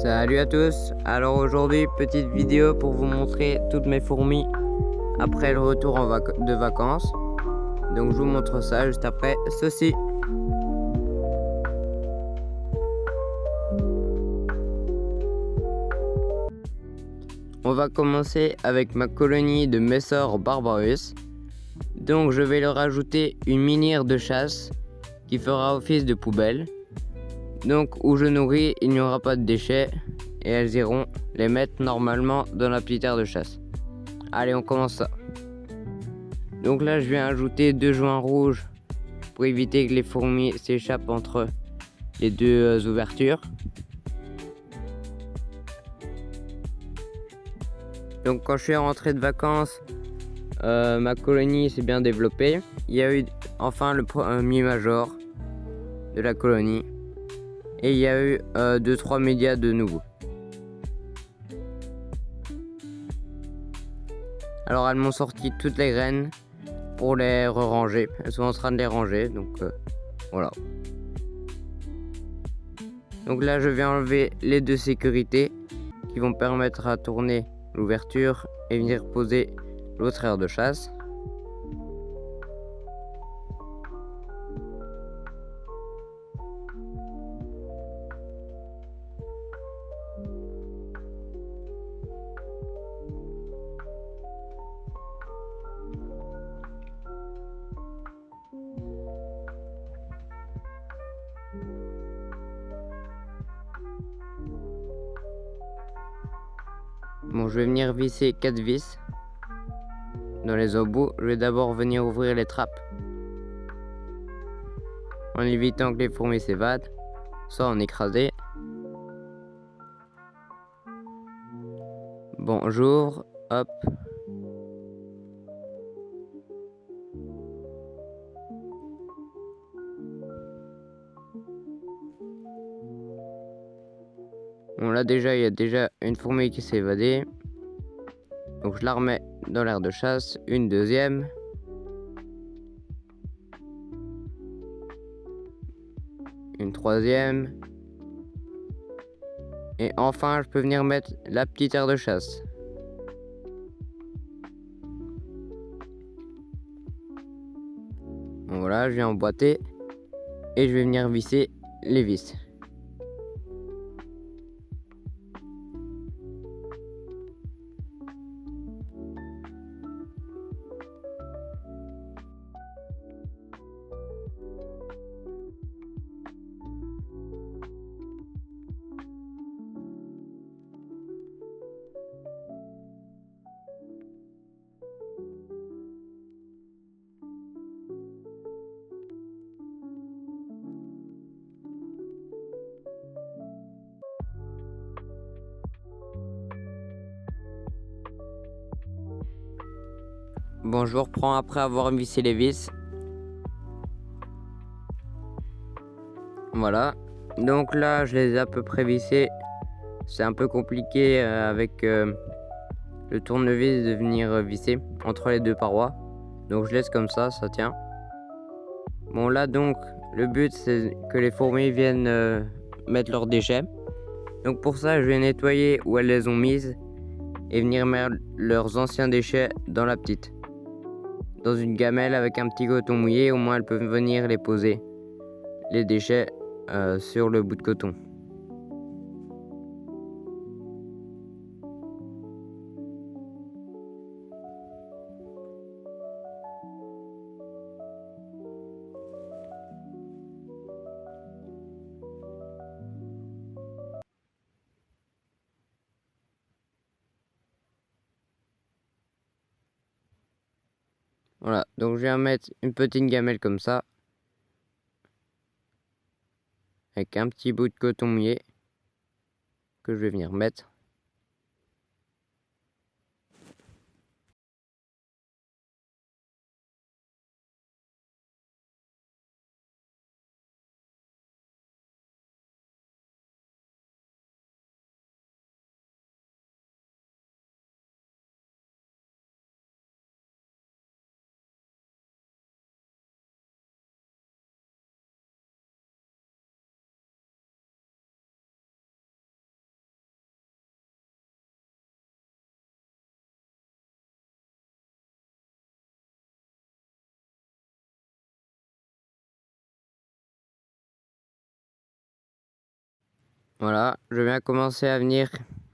Salut à tous, alors aujourd'hui petite vidéo pour vous montrer toutes mes fourmis après le retour de vacances. Donc je vous montre ça juste après ceci. On va commencer avec ma colonie de Messor barbarus. Donc je vais leur ajouter une minière de chasse qui fera office de poubelle. Donc où je nourris, il n'y aura pas de déchets et elles iront les mettre normalement dans la petite aire de chasse. Allez, on commence ça. Donc là je viens ajouter 2 joints rouges pour éviter que les fourmis s'échappent entre les deux ouvertures. Donc quand je suis rentré de vacances, ma colonie s'est bien développée. Il y a eu enfin le premier major de la colonie. Et il y a eu 2-3 médias de nouveau. Alors elles m'ont sorti toutes les graines pour les ranger. Elles sont en train de les ranger, donc voilà. Donc là je vais enlever les deux sécurités qui vont permettre à tourner l'ouverture et venir poser l'autre aire de chasse. Bon, je vais venir visser 4 vis dans les embouts. Je vais d'abord venir ouvrir les trappes en évitant que les fourmis s'évadent, soit en écraser. Bon, j'ouvre, hop. Bon, là déjà, il y a déjà une fourmi qui s'est évadée. Donc je la remets dans l'aire de chasse, une deuxième. Une troisième. Et enfin, je peux venir mettre la petite aire de chasse. Bon, voilà, je viens emboîter et je vais venir visser les vis. Bon, je vous reprends après avoir vissé les vis. Voilà. Donc là, je les ai à peu près vissés. C'est un peu compliqué avec le tournevis de venir visser entre les deux parois. Donc je laisse comme ça tient. Bon là donc, le but c'est que les fourmis viennent mettre leurs déchets. Donc pour ça, je vais nettoyer où elles les ont mises et venir mettre leurs anciens déchets dans la petite. Dans une gamelle avec un petit coton mouillé, au moins elles peuvent venir les poser, les déchets, sur le bout de coton. Voilà, donc je viens mettre une petite gamelle comme ça, avec un petit bout de coton mouillé, que je vais venir mettre. Voilà, je viens commencer à venir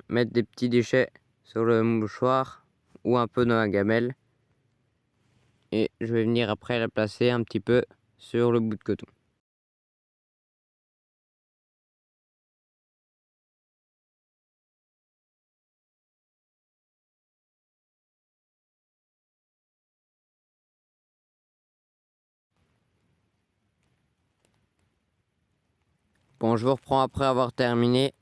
mettre des petits déchets sur le mouchoir ou un peu dans la gamelle. Et je vais venir après la placer un petit peu sur le bout de coton. Bon, je vous reprends après avoir terminé.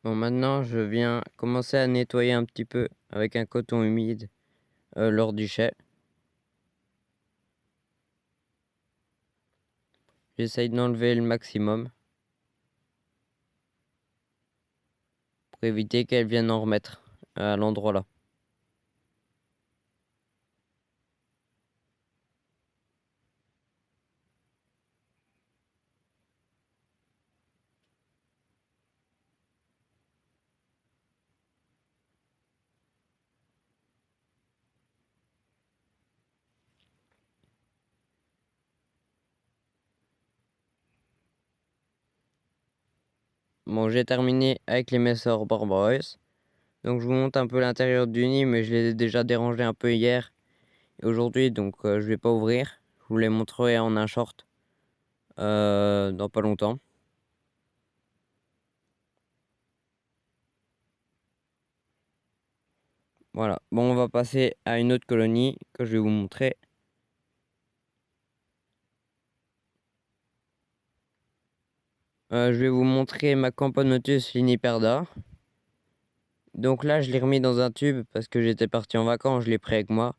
Bon, maintenant, je viens commencer à nettoyer un petit peu avec un coton humide lors du jet. J'essaye d'enlever le maximum pour éviter qu'elle vienne en remettre à l'endroit là. Bon, j'ai terminé avec les Messor Barbaros. Donc je vous montre un peu l'intérieur du nid, mais je les ai déjà dérangés un peu hier et aujourd'hui, donc je vais pas ouvrir. Je vous les montrerai en un short dans pas longtemps. Voilà, bon, on va passer à une autre colonie que je vais vous montrer. Je vais vous montrer ma Camponotus liniperda. Donc là, je l'ai remis dans un tube parce que j'étais parti en vacances, je l'ai pris avec moi,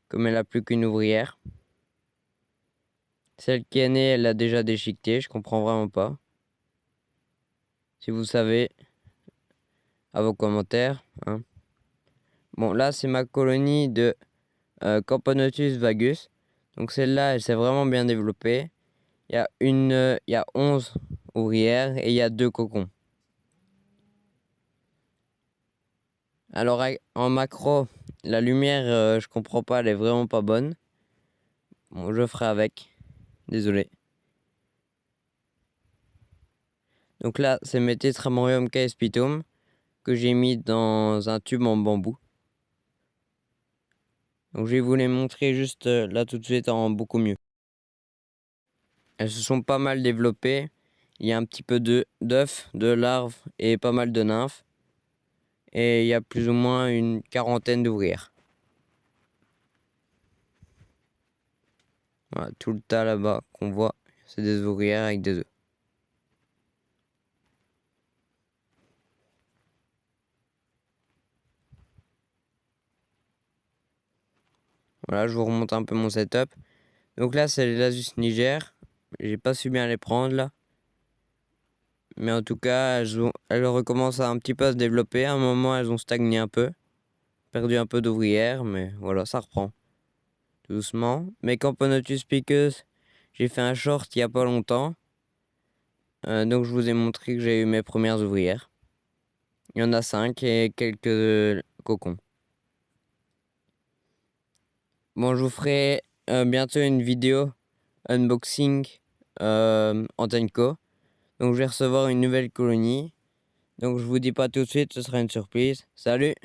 comme elle a plus qu'une ouvrière. Celle qui est née, elle l'a déjà déchiquetée, je comprends vraiment pas. Si vous savez, à vos commentaires, hein. Bon, là, c'est ma colonie de Camponotus vagus. Donc celle-là, elle s'est vraiment bien développée. Il y a 11 ouvrières et il y a 2 cocons. Alors en macro, la lumière, je comprends pas, elle est vraiment pas bonne. Bon, je ferai avec. Désolé. Donc là, c'est mes Tetramorium caespitum que j'ai mis dans un tube en bambou. Donc je vais vous les montrer juste là tout de suite en beaucoup mieux. Elles se sont pas mal développées. Il y a un petit peu d'œufs, de larves et pas mal de nymphes. Et il y a plus ou moins une quarantaine d'ouvrières. Voilà, tout le tas là-bas qu'on voit, c'est des ouvrières avec des œufs. Voilà, je vous remonte un peu mon setup. Donc là, c'est les Lasus niger. J'ai pas su bien les prendre là. Mais en tout cas, elles recommencent un petit peu à se développer. À un moment, elles ont stagné un peu. Perdu un peu d'ouvrières, mais voilà, ça reprend. Doucement. Mes Camponotus piqueuses, j'ai fait un short il y a pas longtemps. Donc je vous ai montré que j'ai eu mes premières ouvrières. Il y en a 5 et quelques cocons. Bon, je vous ferai bientôt une vidéo unboxing en Tenko. Donc je vais recevoir une nouvelle colonie. Donc je vous dis pas tout de suite, ce sera une surprise. Salut!